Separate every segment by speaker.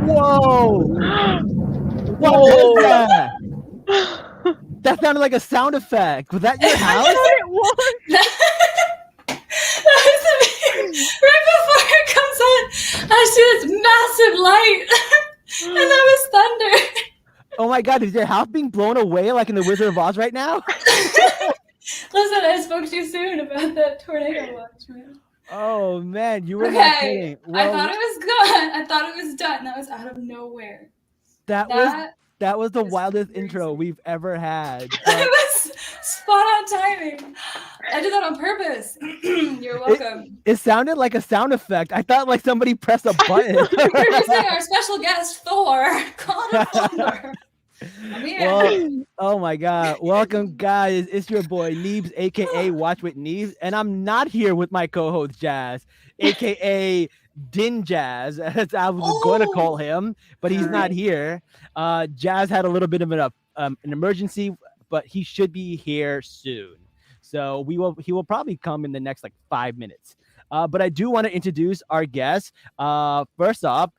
Speaker 1: Whoa! What was that? That sounded like a sound effect. Was that your house?
Speaker 2: It was.
Speaker 3: That was right before it comes on, I see this massive light, and that was thunder.
Speaker 1: Oh my God! Is your house being blown away like in the Wizard of Oz right now?
Speaker 3: Listen, I spoke too soon about that tornado watch, man.
Speaker 1: Oh man, you were not kidding.
Speaker 3: I thought it was gone. I thought it was done. That was out of nowhere.
Speaker 1: That was the wildest intro we've ever had.
Speaker 3: It was spot on timing. I did that on purpose. You're welcome.
Speaker 1: It sounded like a sound effect. I thought like somebody pressed a button.
Speaker 3: Introducing our special guest, Thor. Call him Thor. I'm here.
Speaker 1: Well, oh my God. Welcome, guys. It's your boy Neebs, aka Watch with Neebs, and I'm not here with my co-host Jazz, aka Din Jazz, as I was going to call him, but he's not here. Jazz had a little bit of an emergency, but he should be here soon. So he will probably come in the next like 5 minutes. But I do want to introduce our guest. First off,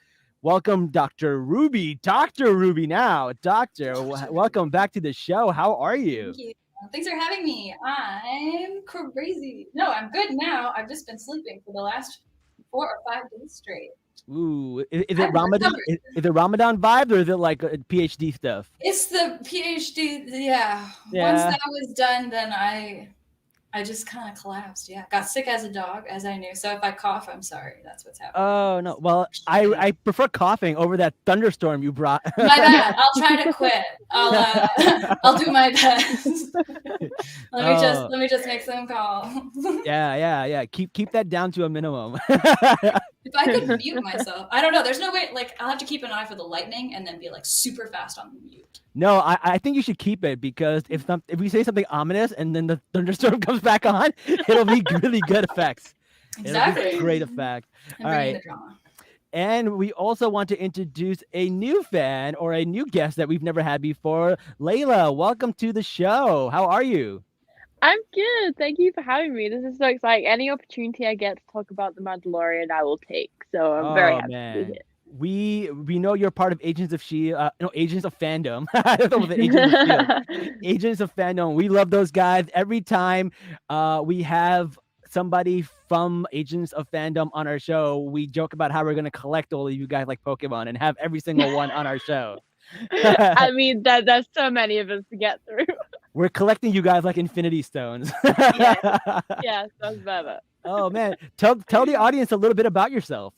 Speaker 1: welcome, Dr. Ruby. Dr. Ruby now. Doctor, welcome back to the show. How are you?
Speaker 3: Thank you. Thanks for having me. I'm crazy. No, I'm good now. I've just been sleeping for the last 4 or 5 days straight.
Speaker 1: Ooh, is it Ramadan? Is it Ramadan vibes, or is it like PhD stuff?
Speaker 3: It's the PhD. Yeah. Once that was done, then I just kind of collapsed. Yeah. Got sick as a dog, as I knew. So if I cough, I'm sorry. That's what's happening.
Speaker 1: Oh, no. Well, I prefer coughing over that thunderstorm you brought.
Speaker 3: My bad. I'll try to quit. I'll do my best. Let me just make some calls.
Speaker 1: Yeah. Keep that down to a minimum.
Speaker 3: If I could mute myself, I don't know. There's no way. Like, I'll have to keep an eye for the lightning and then be like super fast on the mute.
Speaker 1: No, I think you should keep it, because if we say something ominous and then the thunderstorm comes back on, it'll be really good effects.
Speaker 3: Exactly.
Speaker 1: It'll be great effect.
Speaker 3: I'm
Speaker 1: All
Speaker 3: bringing
Speaker 1: right.
Speaker 3: the drama.
Speaker 1: And we also want to introduce a new fan or a new guest that we've never had before. Layla, welcome to the show. How are you?
Speaker 2: I'm good. Thank you for having me. This is so exciting. Any opportunity I get to talk about the Mandalorian, I will take. So I'm very happy to be here.
Speaker 1: We know you're part of Agents of S.H.I.E.L.D. Agents of Fandom. I don't know what the Agents of S.H.I.E.L.D. Agents of Fandom. We love those guys. Every time we have somebody from Agents of Fandom on our show, we joke about how we're going to collect all of you guys like Pokemon and have every single one on our show.
Speaker 2: I mean, there's so many of us to get through.
Speaker 1: We're collecting you guys like Infinity Stones.
Speaker 2: Yes, that's better.
Speaker 1: Oh man, tell the audience a little bit about yourself.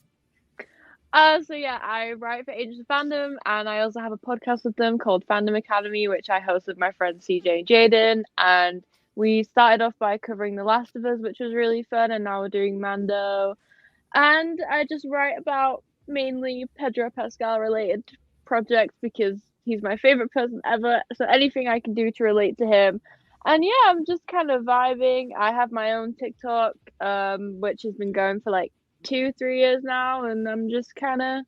Speaker 2: So yeah, I write for Agents of Fandom, and I also have a podcast with them called Fandom Academy, which I host with my friends CJ and Jaden. And we started off by covering The Last of Us, which was really fun, and now we're doing Mando. And I just write about mainly Pedro Pascal related projects because he's my favorite person ever. So anything I can do to relate to him. And yeah, I'm just kind of vibing. I have my own TikTok, which has been going for like 2-3 years now, and I'm just kind of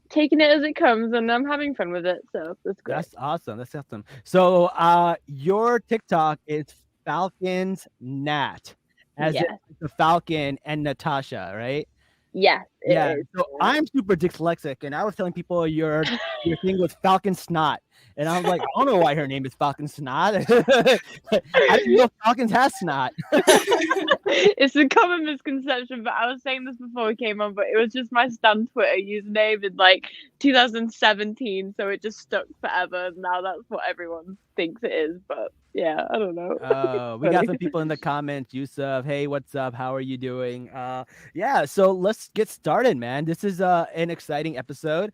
Speaker 2: taking it as it comes, and I'm having fun with it. So that's great.
Speaker 1: That's awesome. So your TikTok is Falcon's Nat, as
Speaker 2: Yes.
Speaker 1: in the Falcon and Natasha, right?
Speaker 2: Yes.
Speaker 1: Yeah. So I'm super dyslexic, and I was telling people your thing was Falcon Snot, and I was like, I don't know why her name is Falcon Snot. I didn't know Falcons has snot.
Speaker 2: It's a common misconception, but I was saying this before we came on, but it was just my Stan Twitter username in like 2017, so it just stuck forever. Now that's what everyone thinks it is, but yeah, I don't know.
Speaker 1: We got some people in the comments. Yusuf, hey, what's up? How are you doing? Yeah, so let's get started, man. This is an exciting episode.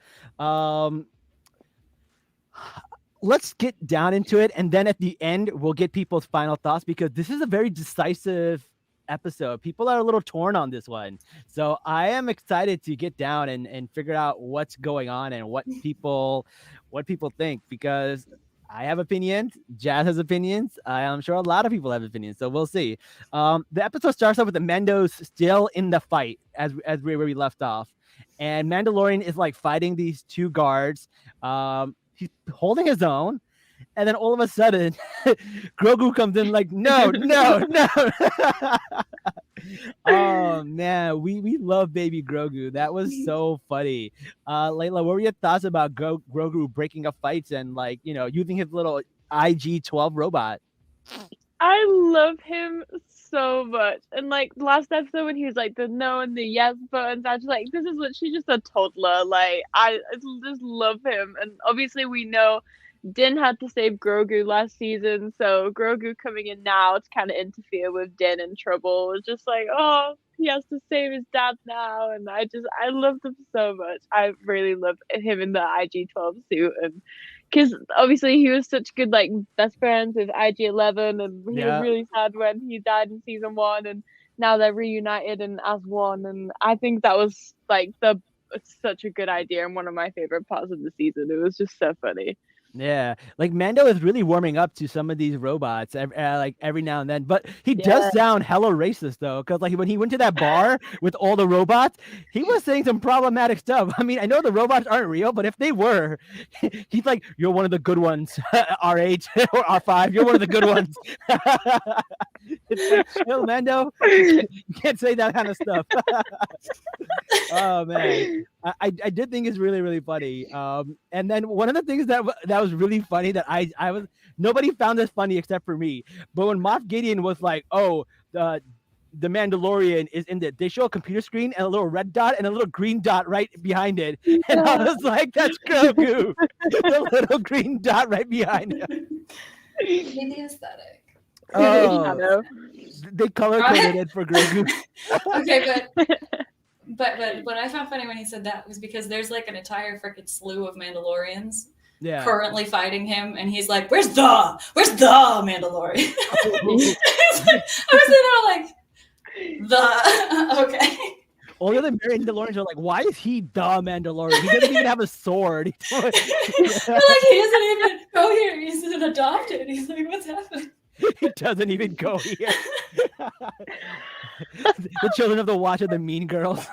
Speaker 1: Let's get down into it, and then at the end we'll get people's final thoughts, because this is a very decisive episode. People are a little torn on this one, so I am excited to get down and figure out what's going on and what people think, because I have opinions, Jazz has opinions, I'm sure a lot of people have opinions, so we'll see. The episode starts off with the Mandos still in the fight as where we left off, and Mandalorian is like fighting these two guards. He's holding his own, and then all of a sudden, Grogu comes in like, no, no, no. Oh man, we love baby Grogu. That was so funny. Layla, what were your thoughts about Grogu breaking up fights and like using his little IG-12 robot?
Speaker 2: I love him so much. And like last episode when he was like the no and the yes buttons, I was like, this is literally just a toddler. Like I just love him. And obviously we know Din had to save Grogu last season, so Grogu coming in now to kind of interfere with Din in trouble. It's just like, oh, he has to save his dad now, and I loved him so much. I really loved him in the IG-12 suit, and because obviously he was such good like best friends with IG-11, and he was really sad when he died in season 1, and now they're reunited and as one, and I think that was like such a good idea and one of my favorite parts of the season. It was just so funny.
Speaker 1: Yeah, like Mando is really warming up to some of these robots, like every now and then. But he does sound hella racist though, because like when he went to that bar with all the robots, he was saying some problematic stuff. I mean, I know the robots aren't real, but if they were, he's like, "You're one of the good ones, R8 or R5. You're one of the good ones." It's like, chill, Mando. You can't say that kind of stuff. Oh man, I did think it's really, really funny. And then one of the things that was really funny that I was, nobody found this funny except for me. But when Moff Gideon was like, "Oh, the Mandalorian is in the," they show a computer screen and a little red dot and a little green dot right behind it, and I was like, "That's Grogu." The little green dot right behind him.
Speaker 3: Maybe the aesthetic.
Speaker 1: Oh, they color coded it for Grogu.
Speaker 3: Okay, but what I found funny when he said that was because there's like an entire freaking slew of Mandalorians currently fighting him, and he's like, where's the Mandalorian? I was there like, okay.
Speaker 1: All the other Mandalorians are like, why is he the Mandalorian? He doesn't even have a sword.
Speaker 3: Like, he doesn't even go here. He's an adopted. He's like, what's happening?
Speaker 1: He doesn't even go here. The children of the watch are the mean girls.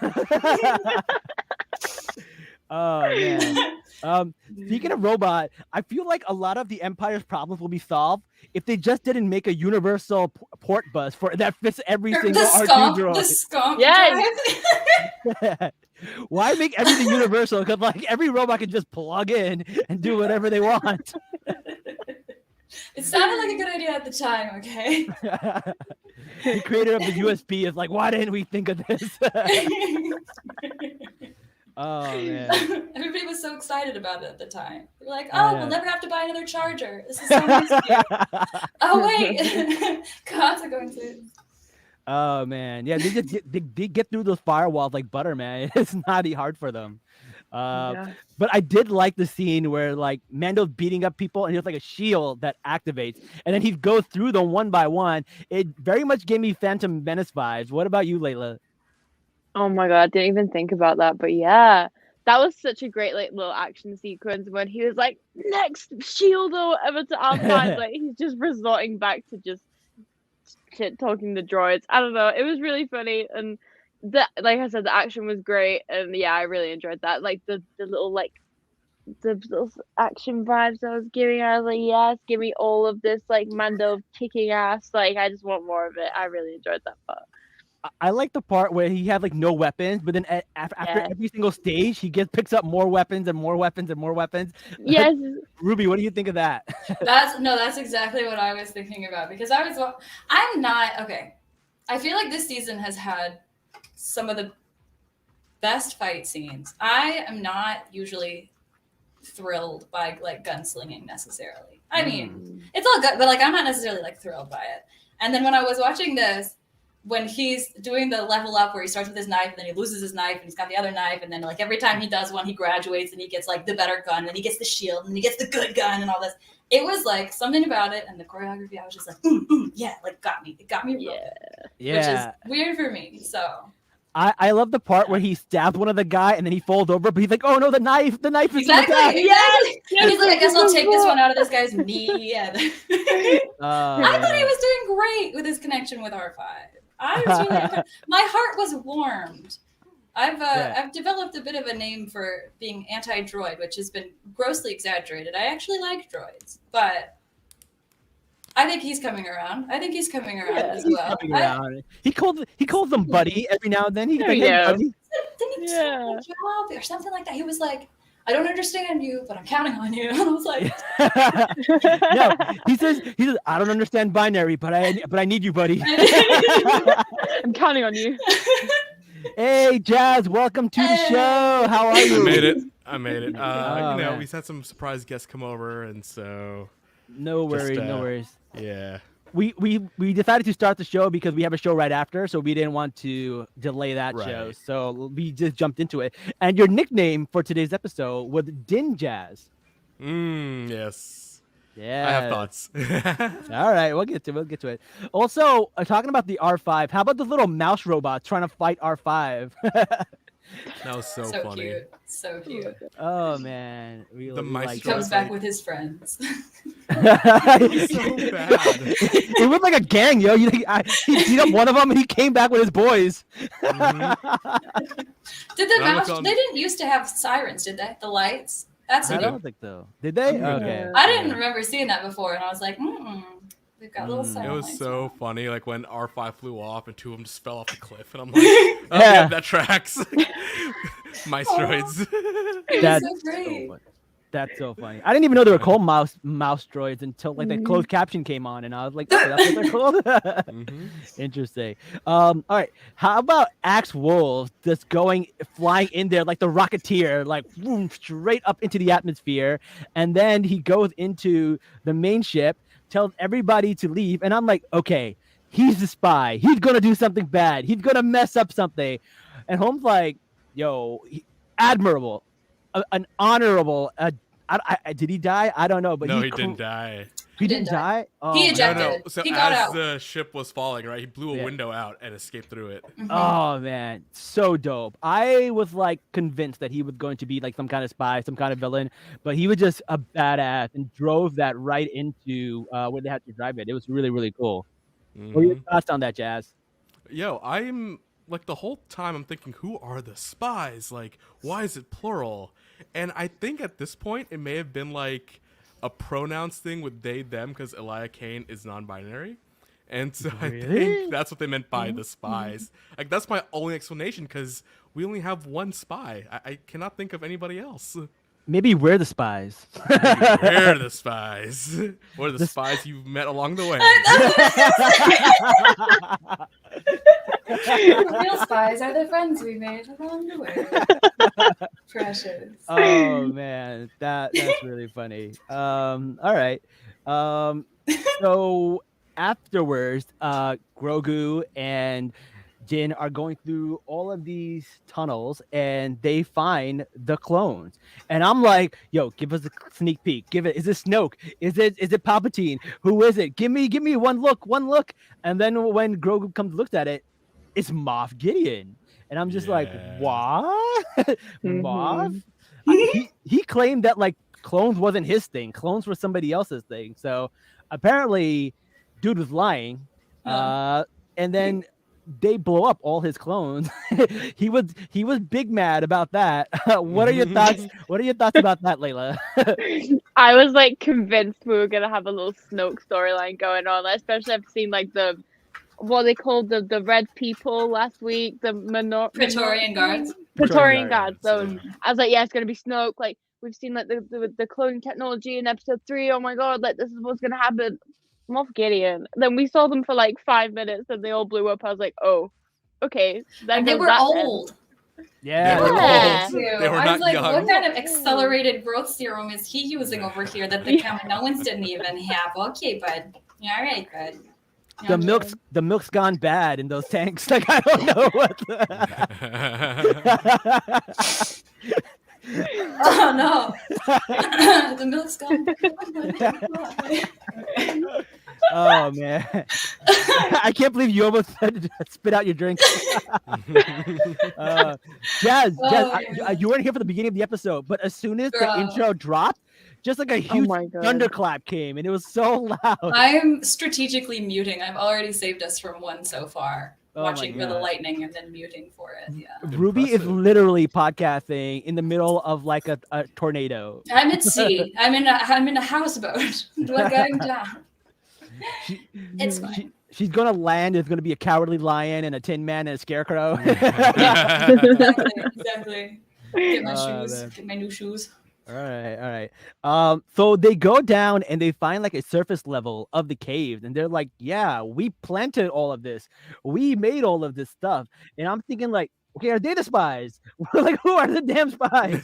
Speaker 1: Oh man. Speaking of robot, I feel like a lot of the Empire's problems will be solved if they just didn't make a universal port bus for that fits every single R2 droid.
Speaker 3: The skunk.
Speaker 1: Yeah. Why make everything universal? Because like every robot can just plug in and do whatever they want.
Speaker 3: It sounded like a good idea at the time, okay?
Speaker 1: The creator of the USB is like, why didn't we think of this? Oh man!
Speaker 3: Everybody was so excited about it at the time. They were like, "Oh, we'll never have to buy another charger. This is so nice of you." Oh wait, God's are going to.
Speaker 1: Oh man, yeah, they get through those firewalls like butter, man. It's not hard for them. But I did like the scene where like Mando's beating up people and he has like a shield that activates, and then he goes through them one by one. It very much gave me Phantom Menace vibes. What about you, Layla?
Speaker 2: Oh my god, I didn't even think about that, but yeah, that was such a great like little action sequence when he was like next shield or whatever to R5. Like he's just resorting back to just shit talking the droids. I don't know, it was really funny, and like I said, the action was great, and yeah, I really enjoyed that. Like the little action vibes I was giving, I was like, yes, give me all of this like Mando kicking ass. Like I just want more of it. I really enjoyed that part.
Speaker 1: I like the part where he had like no weapons, but then after every single stage, he picks up more weapons and more weapons and more weapons.
Speaker 2: Yes.
Speaker 1: Ruby, what do you think of that?
Speaker 3: That's exactly what I was thinking about, because I'm not okay. I feel like this season has had some of the best fight scenes. I am not usually thrilled by like gunslinging necessarily. I mean, it's all good, but like I'm not necessarily like thrilled by it. And then when I was watching this, when he's doing the level up where he starts with his knife and then he loses his knife and he's got the other knife, and then like every time he does one, he graduates and he gets like the better gun, and then he gets the shield and he gets the good gun and all this. It was like something about it, and the choreography, I was just like, yeah, like got me. It got me real good, which is weird for me. So
Speaker 1: I love the part where he stabs one of the guy and then he falls over, but he's like, oh no, the knife is
Speaker 3: exactly. Yes. He's like, I guess I'll take this one out of this guy's knee. I thought he was doing great with his connection with R5. I was really my heart was warmed I've developed a bit of a name for being anti-droid, which has been grossly exaggerated. I actually like droids, but I think he's coming around. I think he's coming around as well.
Speaker 1: He calls them buddy every now and then. He's like, hey,
Speaker 2: Yeah.
Speaker 1: buddy.
Speaker 3: Didn't he say good job or something like that? He was like, I don't understand you, but I'm counting on you. And I was like,
Speaker 1: No, he says, I don't understand binary, but I need you, buddy.
Speaker 2: I'm counting on you.
Speaker 1: Hey, Jazz, welcome to the show. How are you?
Speaker 4: I made it.
Speaker 1: Man.
Speaker 4: We had some surprise guests come over, and so
Speaker 1: No worries.
Speaker 4: Yeah.
Speaker 1: We decided to start the show because we have a show right after, so we didn't want to delay that show. So we just jumped into it. And your nickname for today's episode was Din Jazz.
Speaker 4: Yes.
Speaker 1: Yeah.
Speaker 4: I have thoughts.
Speaker 1: All right, we'll get to it. Also, talking about the R5, how about the little mouse robot trying to fight R5?
Speaker 4: That was so funny.
Speaker 3: Cute. So cute.
Speaker 1: Oh man, really
Speaker 4: The mice
Speaker 3: He comes back with his friends.
Speaker 4: So bad.
Speaker 1: It was like a gang, yo. He beat up one of them, and he came back with his boys.
Speaker 4: Mm-hmm.
Speaker 3: Did the mouse? They didn't used to have sirens, did they? The lights. That's
Speaker 1: I
Speaker 3: new.
Speaker 1: don't think so. Did they? Okay.
Speaker 3: I didn't remember seeing that before, and I was like, they've got little siren
Speaker 4: It was
Speaker 3: lights
Speaker 4: so
Speaker 3: on.
Speaker 4: funny, like when R5 flew off and two of them just fell off the cliff, and I'm like, oh, yeah, that tracks. Mice droids.
Speaker 1: That's
Speaker 3: so great.
Speaker 1: That's so funny. I didn't even know they were called mouse droids until like the closed caption came on, and I was like, oh, that's what they're called. Interesting. All right. How about Axe Wolves just flying in there like the Rocketeer, like boom, straight up into the atmosphere, and then he goes into the main ship, tells everybody to leave, and I'm like, okay, he's the spy. He's gonna do something bad. He's gonna mess up something. And Holmes like, yo, admirable. An honorable. Did he die? I don't know, but
Speaker 4: no, he didn't die.
Speaker 1: He didn't die. Oh,
Speaker 3: He ejected.
Speaker 4: No. So
Speaker 3: he got
Speaker 4: as
Speaker 3: out.
Speaker 4: the ship was falling, right, he blew a window out and escaped through it.
Speaker 1: Oh man, so dope. I was like convinced that he was going to be like some kind of spy, some kind of villain, but he was just a badass and drove that right into where they had to drive it. It was really, really cool. What are your thoughts on that, Jazz?
Speaker 4: Yo, I'm like the whole time I'm thinking, who are the spies? Like, why is it plural? And I think at this point it may have been like a pronouns thing with they, them, because Elia Kane is non-binary. And so I think that's what they meant by the spies. Like, that's my only explanation, because we only have one spy. I cannot think of anybody else.
Speaker 1: Maybe we're the spies.
Speaker 4: We're the spies. We're the spies you've met along the way.
Speaker 3: The real spies are the friends we made along the way. Precious.
Speaker 1: Oh man, that's really funny. All right. So afterwards, Grogu and Din are going through all of these tunnels, and they find the clones. And I'm like, yo, give us a sneak peek. Is it Snoke? Is it Palpatine? Who is it? Give me one look. And then when Grogu looks at it, it's Moff Gideon. And I'm just like, what? Moff? He claimed that like clones wasn't his thing. Clones were somebody else's thing. So apparently dude was lying. And then they blow up all his clones. he was big mad about that. What are your thoughts? What are your thoughts about that, Layla?
Speaker 2: I was like convinced we were gonna have a little Snoke storyline going on, especially I've seen like what they called the red people last week, the
Speaker 3: Praetorian guards.
Speaker 2: Praetorian guards. So I was like, yeah, it's gonna be Snoke. Like we've seen like the cloning technology in episode 3. Oh my god, like this is what's gonna happen. Moff Gideon. Then we saw them for like 5 minutes and they all blew up. I was like, oh, okay.
Speaker 3: And they were old.
Speaker 1: Yeah.
Speaker 4: They were old.
Speaker 3: They were I was like, young. What kind of accelerated growth serum is he using over here that the Kaminoans didn't even have? Okay, bud. Yeah, all right, bud.
Speaker 1: The milk's gone bad in those tanks. Like I don't know what.
Speaker 3: Oh no! The milk's gone.
Speaker 1: Oh man! I can't believe you almost spit out your drink. Jazz, you weren't here for the beginning of the episode, but as soon as the intro dropped, just like a huge thunderclap came, and it was so loud.
Speaker 3: I'm strategically muting. I've already saved us from one so far.
Speaker 1: Oh my
Speaker 3: watching for the
Speaker 1: God.
Speaker 3: lightning and then muting for it. Yeah.
Speaker 1: Ruby is
Speaker 4: Impressive.
Speaker 1: literally podcasting in the middle of like a tornado.
Speaker 3: I'm at sea. I'm in a houseboat. We're going down.
Speaker 1: She,
Speaker 3: It's fine.
Speaker 1: she's gonna land. There's gonna be a cowardly lion and a tin man and a scarecrow.
Speaker 3: Exactly. Get my shoes.
Speaker 1: Man.
Speaker 3: Get my new shoes.
Speaker 1: All right. So they go down and they find like a surface level of the caves, and they're like, "Yeah, we planted all of this. We made all of this stuff." And I'm thinking, like, okay, are they the spies? Like, who are the damn spies?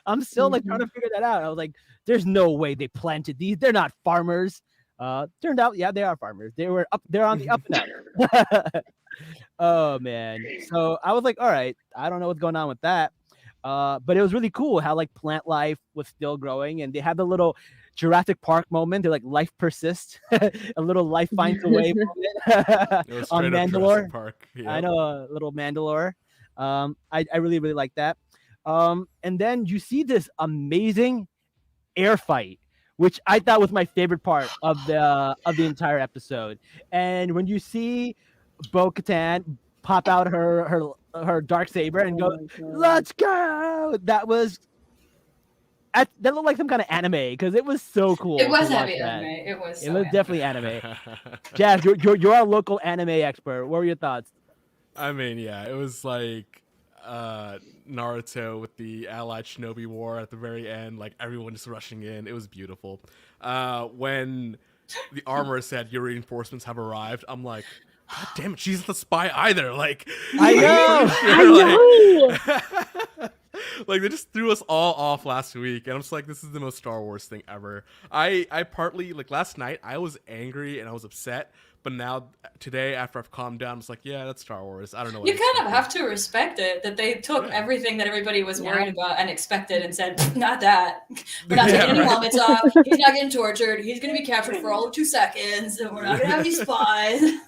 Speaker 1: I'm still like trying to figure that out. I was like, "There's no way they planted these. They're not farmers." Turned out, yeah, they are farmers. They're on the up and up. Oh man. So I was like, all right, I don't know what's going on with that. But it was really cool how like plant life was still growing, and they had the little Jurassic Park moment. They're like, life persists, a little life finds a way moment
Speaker 4: It was
Speaker 1: on
Speaker 4: straight up
Speaker 1: Mandalore.
Speaker 4: Jurassic Park.
Speaker 1: I
Speaker 4: Yep.
Speaker 1: know, a little Mandalore. I really like that. And then you see this amazing air fight, which I thought was my favorite part of the entire episode. And when you see Bo-Katan pop out her dark saber and go,
Speaker 2: Oh my God.
Speaker 1: "Let's go!" That looked like some kind of anime because it was so cool.
Speaker 3: It was
Speaker 1: to watch
Speaker 3: heavy
Speaker 1: that.
Speaker 3: anime. It was.
Speaker 1: It
Speaker 3: So
Speaker 1: was
Speaker 3: anime.
Speaker 1: definitely anime. Jazz, you're our local anime expert. What were your thoughts?
Speaker 4: I mean, yeah, it was like Naruto with the Allied Shinobi War at the very end, like everyone just rushing in. It was beautiful. When the armor said your reinforcements have arrived, I'm like, God damn it, she's not the spy either. Like,
Speaker 1: I know.
Speaker 4: like they just threw us all off last week, and I'm just like, this is the most Star Wars thing ever. I partly, like, last night I was angry and I was upset, but now today after I've calmed down, I'm just like, yeah, that's Star Wars. I don't know what
Speaker 3: You
Speaker 4: I
Speaker 3: kind of
Speaker 4: expected.
Speaker 3: have to respect it that they took
Speaker 4: Yeah.
Speaker 3: everything that everybody was
Speaker 2: Yeah.
Speaker 3: worried about and expected and said, not that. We're not taking any
Speaker 4: right.
Speaker 3: helmets off. He's not getting tortured. He's going to be captured for all of 2 seconds. And we're not going to have any spies.
Speaker 4: You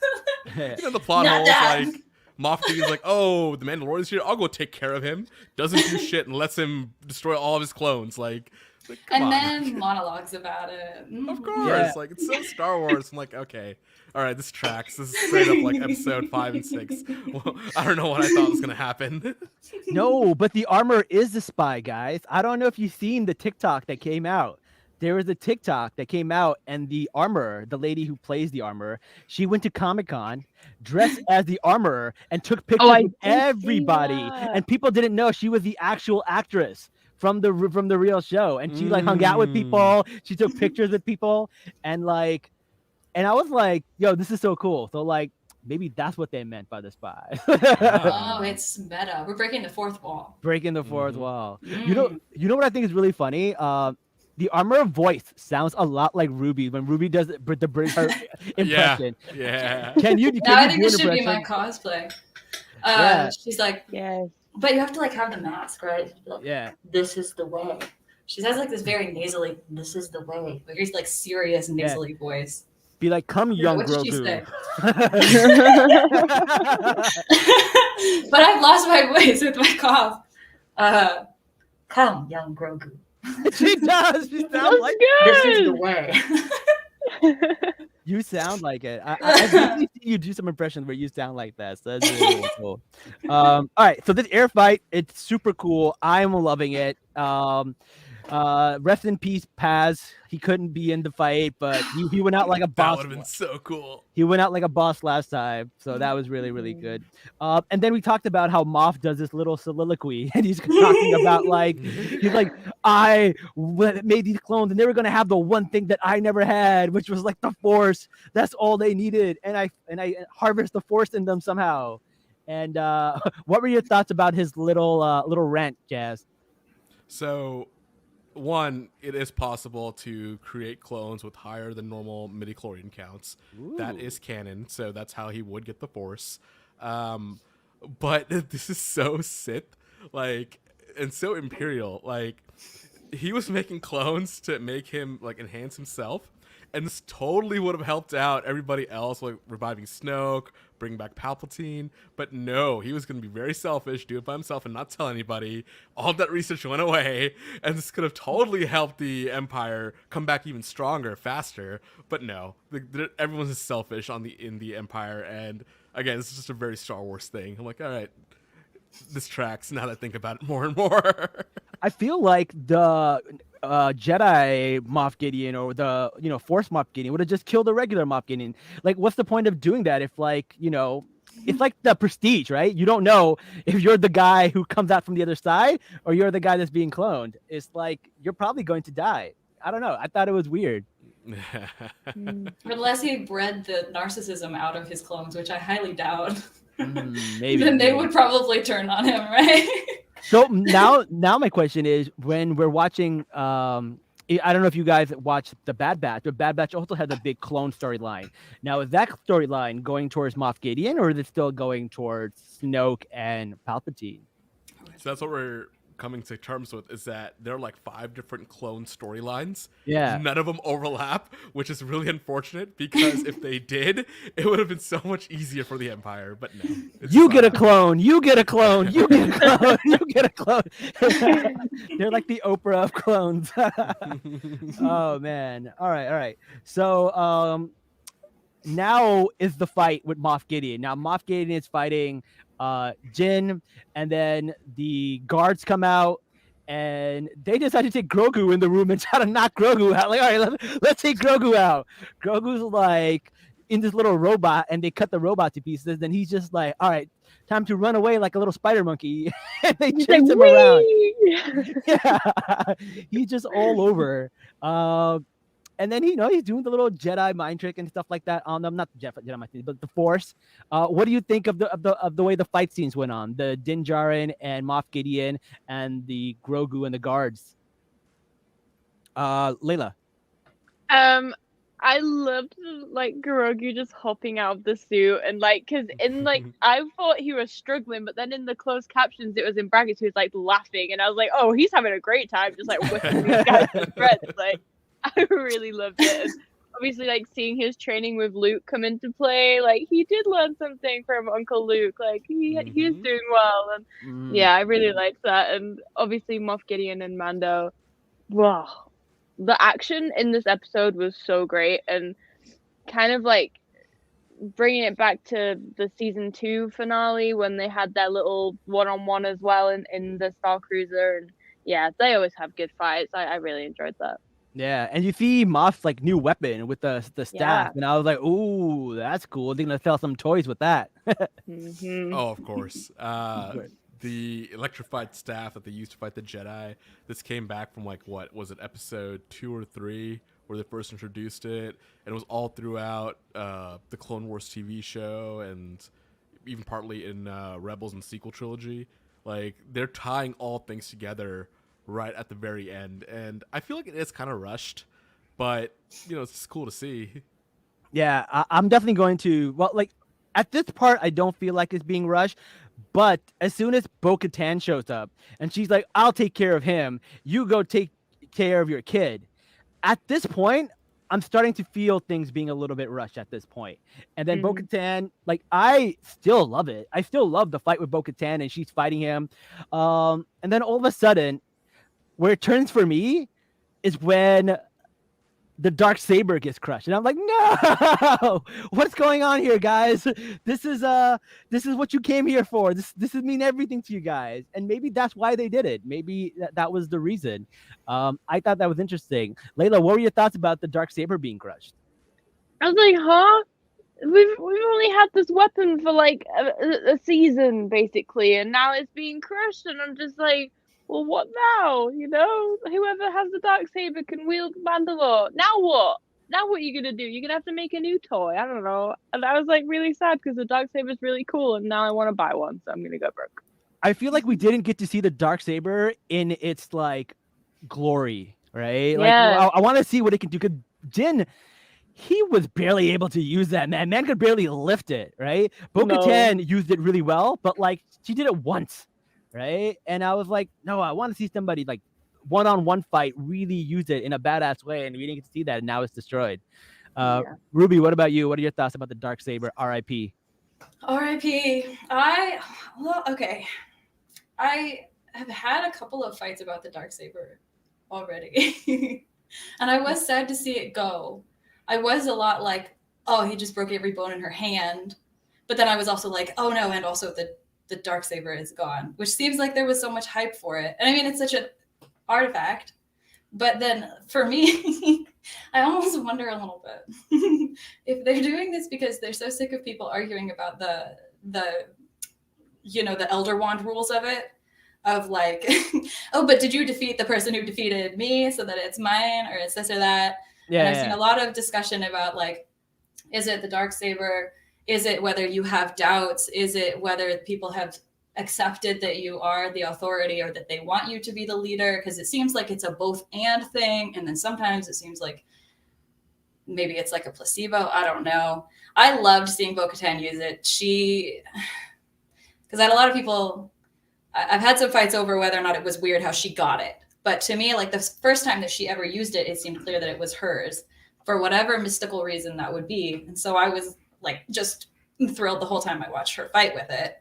Speaker 4: know, the plot
Speaker 3: Not
Speaker 4: holes,
Speaker 3: that.
Speaker 4: like Moff Gideon's like, oh, the Mandalorian's here, I'll go take care of him. Doesn't do shit and lets him destroy all of his clones. Like come
Speaker 3: And
Speaker 4: on.
Speaker 3: then monologues about it.
Speaker 4: Of course,
Speaker 1: Yeah.
Speaker 4: like it's so Star Wars. I'm like, okay, all right, this tracks. This is straight up like episode 5 and 6. Well, I don't know what I thought was gonna happen.
Speaker 1: No, but the armor is the spy, guys. I don't know if you've seen the TikTok that came out. There was a TikTok that came out, and the armor, the lady who plays the armor, she went to Comic-Con dressed as the armorer and took pictures
Speaker 2: I
Speaker 1: with
Speaker 2: did see
Speaker 1: everybody,
Speaker 2: that.
Speaker 1: and people didn't know she was the actual actress from the real show. And she like hung out with people. She took pictures with people, and I was like, yo, this is so cool. So like, maybe that's what they meant by the spy.
Speaker 3: Oh, it's meta. We're breaking the fourth wall.
Speaker 1: Breaking the fourth
Speaker 4: Mhm.
Speaker 1: wall.
Speaker 3: Mm.
Speaker 1: You know what I think is really funny? The armor voice sounds a lot like Ruby when Ruby does the her impression.
Speaker 4: Yeah.
Speaker 1: Can you?
Speaker 3: Now I
Speaker 1: Can
Speaker 3: think
Speaker 1: you
Speaker 3: this
Speaker 1: do an
Speaker 3: should be my
Speaker 1: impression?
Speaker 3: cosplay.
Speaker 1: Yeah.
Speaker 3: She's like,
Speaker 2: Yes.
Speaker 3: but you have to like have the mask, right? Like,
Speaker 1: Yeah.
Speaker 3: this is the way. She has like this very nasally, this is the way. Like he's like serious nasally voice.
Speaker 1: Be like, come, young
Speaker 3: What did she
Speaker 1: Grogu.
Speaker 3: say? But I've lost my voice with my cough. Come, young Grogu.
Speaker 1: She does. She sounds
Speaker 2: That's
Speaker 1: like
Speaker 3: This is the
Speaker 2: good.
Speaker 3: way.
Speaker 1: you sound like it. I've seen you do some impressions where you sound like that. So that's really, really cool. All right. So this air fight, it's super cool. I'm loving it. Rest in peace, Paz. He couldn't be in the fight, but he went out like a
Speaker 4: That
Speaker 1: boss.
Speaker 4: would have been so cool.
Speaker 1: He went out like a boss last time, so that was really, really good. And then we talked about how Moff does this little soliloquy, and he's talking about like he's like, I made these clones, and they were gonna have the one thing that I never had, which was like the Force. That's all they needed, and I harvest the Force in them somehow. And what were your thoughts about his little rant, Jazz?
Speaker 4: So, one, it is possible to create clones with higher than normal midichlorian counts. That
Speaker 1: Ooh.
Speaker 4: is canon, so that's how he would get the Force. But this is so Sith, like, and so Imperial. Like, he was making clones to make him like enhance himself, and this totally would have helped out everybody else, like reviving Snoke, bringing back Palpatine. But no, he was going to be very selfish, do it by himself, and not tell anybody. All that research went away, and this could have totally helped the Empire come back even stronger, faster. But no, everyone's just selfish in the Empire, and again, this is just a very Star Wars thing. I'm like, all right, this tracks now that I think about it more and more.
Speaker 1: I feel like the Jedi Moff Gideon or the Force Moff Gideon would have just killed the regular Moff Gideon. Like, what's the point of doing that if it's like the Prestige, right? You don't know if you're the guy who comes out from the other side or you're the guy that's being cloned. It's like you're probably going to die. I don't know. I thought it was weird.
Speaker 3: Unless he bred the narcissism out of his clones, which I highly doubt.
Speaker 1: Maybe
Speaker 3: then they would probably turn on him, right?
Speaker 1: So now my question is, when we're watching, I don't know if you guys watched the Bad Batch, but Bad Batch also had the big clone storyline. Now, is that storyline going towards Moff Gideon, or is it still going towards Snoke and Palpatine?
Speaker 4: So that's what we're coming to terms with, is that there are like 5 different clone storylines.
Speaker 1: Yeah.
Speaker 4: None of them overlap, which is really unfortunate, because if they did, it would have been so much easier for the Empire. But no.
Speaker 1: You get a clone. You get a clone. You get a clone. You get a clone. They're like the Oprah of clones. Oh, man. All right. So now is the fight with Moff Gideon. Now, Moff Gideon is fighting Jin, and then the guards come out and they decide to take Grogu in the room and try to knock Grogu out. Like, all right, let's take Grogu out. Grogu's like in this little robot, and they cut the robot to pieces. Then he's just like, all right, time to run away like a little spider monkey. And they chase him around. Yeah, he's just all over. And then he's doing the little Jedi mind trick and stuff like that on them. Not the Jedi mind trick, but the Force. What do you think of the way the fight scenes went on? The Din Djarin and Moff Gideon and the Grogu and the guards. Layla.
Speaker 2: I loved like Grogu just hopping out of the suit, and because in I thought he was struggling, but then in the closed captions it was in brackets he was like laughing, and I was like, oh, he's having a great time just like whipping these guys to shreds. Like, I really loved it. And obviously, seeing his training with Luke come into play, he did learn something from Uncle Luke. He's doing well, and yeah, I really liked that. And obviously, Moff Gideon and Mando. Wow, the action in this episode was so great, and kind of bringing it back to the season 2 finale when they had their little one-on-one as well in the Star Cruiser. And yeah, they always have good fights. I really enjoyed that.
Speaker 1: Yeah, and you see Moff's new weapon with the staff, and I was like, "Ooh, that's cool." They're gonna sell some toys with that.
Speaker 4: Oh, of course. The electrified staff that they used to fight the Jedi. This came back from what was it, episode 2 or 3, where they first introduced it, and it was all throughout the Clone Wars TV show, and even partly in Rebels and sequel trilogy. They're tying all things together right at the very end, and I feel like it is kind of rushed, but it's just cool to see.
Speaker 1: Yeah, I'm definitely going to. Well, at this part, I don't feel like it's being rushed, but as soon as Bo-Katan shows up and she's like, "I'll take care of him. You go take care of your kid." At this point, I'm starting to feel things being a little bit rushed at this point. And then Bo-Katan, I still love it. I still love the fight with Bo-Katan, and she's fighting him. And then all of a sudden, where it turns for me is when the dark saber gets crushed, and I'm like, no, what's going on here, guys? This is what you came here for. This is mean everything to you guys, and maybe that's why they did it. Maybe that was the reason. I thought that was interesting. Layla, what were your thoughts about the dark saber being crushed?
Speaker 2: I was like, huh? We've only had this weapon for a season basically, and now it's being crushed, and I'm just like, well, what now? Whoever has the Darksaber can wield Mandalore. Now what? Now what are you gonna do? You're gonna have to make a new toy. I don't know. And I was really sad because the Darksaber is really cool, and now I want to buy one, so I'm gonna go broke.
Speaker 1: I feel like we didn't get to see the Darksaber in its glory, right?
Speaker 2: Yeah.
Speaker 1: I want to see what it can do. Because Jin, he was barely able to use that, man. Man could barely lift it, right? Bo-Katan used it really well, but she did it once. Right, and I was like, no, I want to see somebody one-on-one fight really used it in a badass way, and we didn't get to see that, and now it's destroyed.
Speaker 2: Yeah.
Speaker 1: Ruby, what about you? What are your thoughts about the Darksaber? R.I.P.
Speaker 3: R.I.P. Okay. I have had a couple of fights about the Darksaber already. And I was sad to see it go. I was a lot like, oh, he just broke every bone in her hand. But then I was also like, oh no, and also the Darksaber is gone, which seems like there was so much hype for it. And I mean, it's such an artifact. But then for me, I almost wonder a little bit if they're doing this because they're so sick of people arguing about the Elder Wand rules of it. Of like, oh, but did you defeat the person who defeated me so that it's mine, or it's this or that?
Speaker 1: Yeah,
Speaker 3: and I've seen a lot of discussion about like, is it the Darksaber? Is it whether you have doubts? Is it whether people have accepted that you are the authority or that they want you to be the leader? Because it seems like it's a both and thing. And then sometimes it seems like maybe it's like a placebo. I don't know. I loved seeing Bo-Katan use it. Because I had a lot of people, I've had some fights over whether or not it was weird how she got it. But to me, like the first time that she ever used it, it seemed clear that it was hers for whatever mystical reason that would be. And so I was like just thrilled the whole time I watched her fight with it.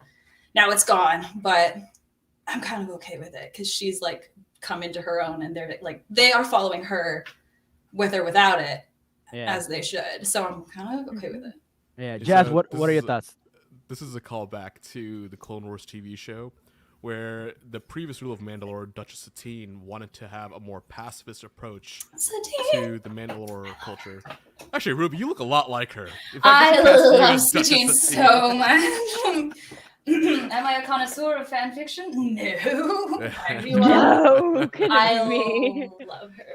Speaker 3: Now it's gone, but I'm kind of okay with it because she's like come into her own and they're like, they are following her with or without it as they should. So I'm kind of okay with it.
Speaker 1: Yeah. Jazz,
Speaker 4: So
Speaker 1: what are your thoughts?
Speaker 4: This is a callback to the Clone Wars TV show, where the previous ruler of Mandalore, Duchess Satine, wanted to have a more pacifist approach to the Mandalore culture. Actually, Ruby, you look a lot like her. In fact,
Speaker 3: I
Speaker 4: this is the best
Speaker 3: love
Speaker 4: series Duchess
Speaker 3: Satine
Speaker 4: Satine.
Speaker 3: so much. Am I a connoisseur of fan fiction? No.
Speaker 2: No, couldn't
Speaker 3: I
Speaker 2: be.
Speaker 3: love her.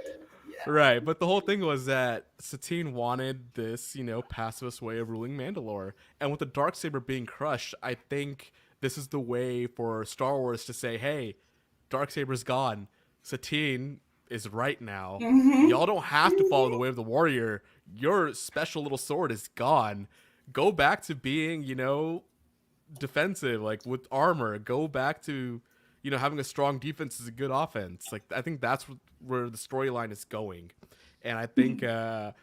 Speaker 3: Yeah.
Speaker 4: Right, but the whole thing was that Satine wanted this, pacifist way of ruling Mandalore. And with the Darksaber being crushed, I think this is the way for Star Wars to say, hey, Darksaber's gone. Satine is right now.
Speaker 3: Mm-hmm.
Speaker 4: Y'all don't have to follow the way of the warrior. Your special little sword is gone. Go back to being, defensive, like with armor. Go back to, having a strong defense is a good offense. Like, I think that's where the storyline is going. And I think the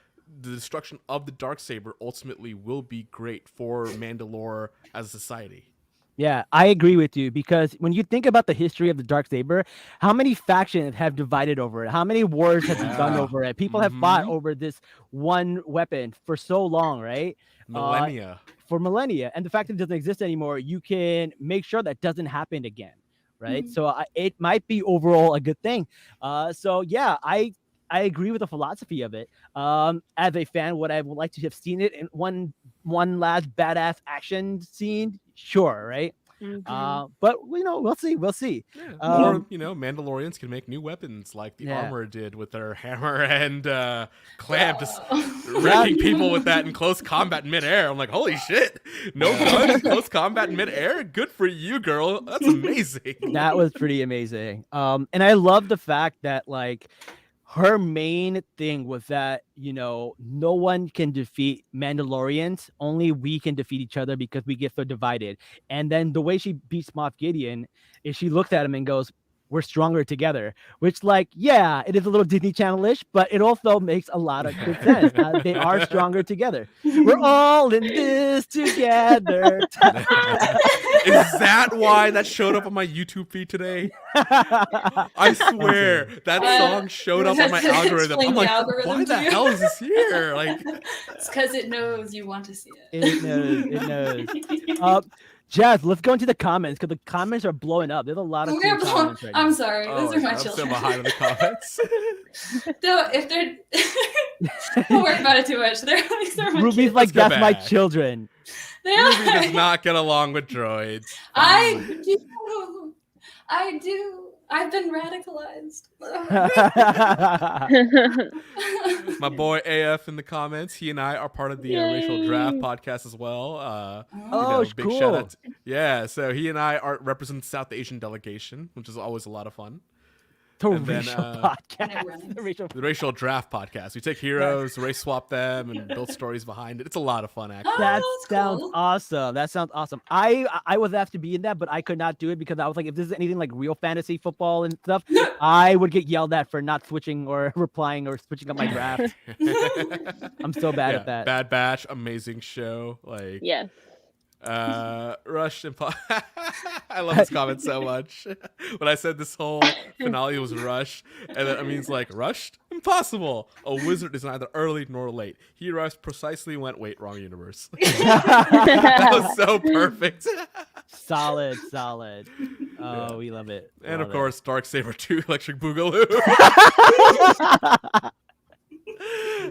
Speaker 4: destruction of the Darksaber ultimately will be great for Mandalore as a society.
Speaker 1: Yeah, I agree with you, because when you think about the history of the Darksaber, how many factions have divided over it? How many wars have been done over it? People have fought over this one weapon for so long, right?
Speaker 4: Millennia.
Speaker 1: For millennia. And the fact that it doesn't exist anymore, you can make sure that doesn't happen again, right? So it might be overall a good thing. So yeah, I agree with the philosophy of it. As a fan, would I would like to have seen it in one last badass action scene? Sure, right? But we'll see.
Speaker 4: Yeah. Or Mandalorians can make new weapons like the armor did with their hammer and clamp, just wrecking people with that in close combat in midair. I'm like, holy shit! No guns, close combat in midair. Good for you, girl. That's amazing.
Speaker 1: That was pretty amazing. And I love the fact that like, her main thing was that, no one can defeat Mandalorians. Only we can defeat each other because we get so divided. And then the way she beats Moff Gideon is she looks at him and goes, we're stronger together, which like, yeah, it is a little Disney Channel-ish, but it also makes a lot of good sense. They are stronger together. We're all in this together.
Speaker 4: Is that why that showed up on my YouTube feed today? I swear that song showed up on my algorithm. I'm like, why the hell is this here? Like,
Speaker 3: it's because it knows you want to see it.
Speaker 1: It knows. Jazz, let's go into the comments, because the comments are blowing up. There's a lot of cool comments right now.
Speaker 3: I'm sorry. Those are my children.
Speaker 4: I'm still behind in the comments.
Speaker 3: No, if they're don't worry about it too much. These are my
Speaker 1: Ruby's
Speaker 3: kids.
Speaker 1: like, that's my children.
Speaker 4: Ruby does not get along with droids.
Speaker 3: I do. I've been radicalized.
Speaker 4: My boy AF in the comments. He and I are part of the Racial Draft podcast as well. Big
Speaker 1: cool.
Speaker 4: shout out. Yeah, so he and I represent the South Asian delegation, which is always a lot of fun.
Speaker 1: The
Speaker 4: And then,
Speaker 1: racial
Speaker 3: No
Speaker 1: podcast.
Speaker 3: running.
Speaker 1: The racial.
Speaker 4: the racial draft podcast. We take heroes, race swap them, and build stories behind it. It's a lot of fun, actually.
Speaker 3: Oh,
Speaker 1: That
Speaker 3: that's
Speaker 1: sounds
Speaker 3: cool.
Speaker 1: awesome. That sounds awesome. I was asked to be in that, but I could not do it because I was like, if this is anything like real fantasy football and stuff, I would get yelled at for not switching or replying or switching up my draft. I'm so bad at that.
Speaker 4: Bad Batch, amazing show. Like,
Speaker 2: Yes.
Speaker 4: Rush and I love this comment so much. When I said this whole finale was rushed, and then Amin's like, rushed? Impossible. A wizard is neither early nor late. He arrives precisely when wrong universe. That was so perfect.
Speaker 1: Solid. Oh, we love it.
Speaker 4: And
Speaker 1: Love
Speaker 4: of
Speaker 1: it.
Speaker 4: course, Darksaber 2 Electric Boogaloo.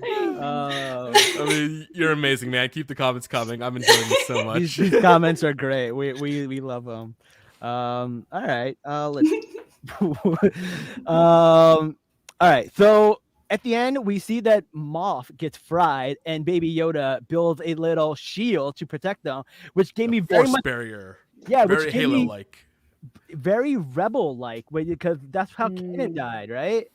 Speaker 1: Oh,
Speaker 4: I mean, you're amazing, man. Keep the comments coming. I'm enjoying this so much.
Speaker 1: these comments are great. We love them. All right. Let's. All right. So at the end, we see that Moff gets fried, and Baby Yoda builds a little shield to protect them, which gave me very
Speaker 4: Force
Speaker 1: much,
Speaker 4: barrier.
Speaker 1: yeah,
Speaker 4: Very
Speaker 1: which gave me
Speaker 4: Halo-like.
Speaker 1: very rebel-like, because that's how Kanan died, right?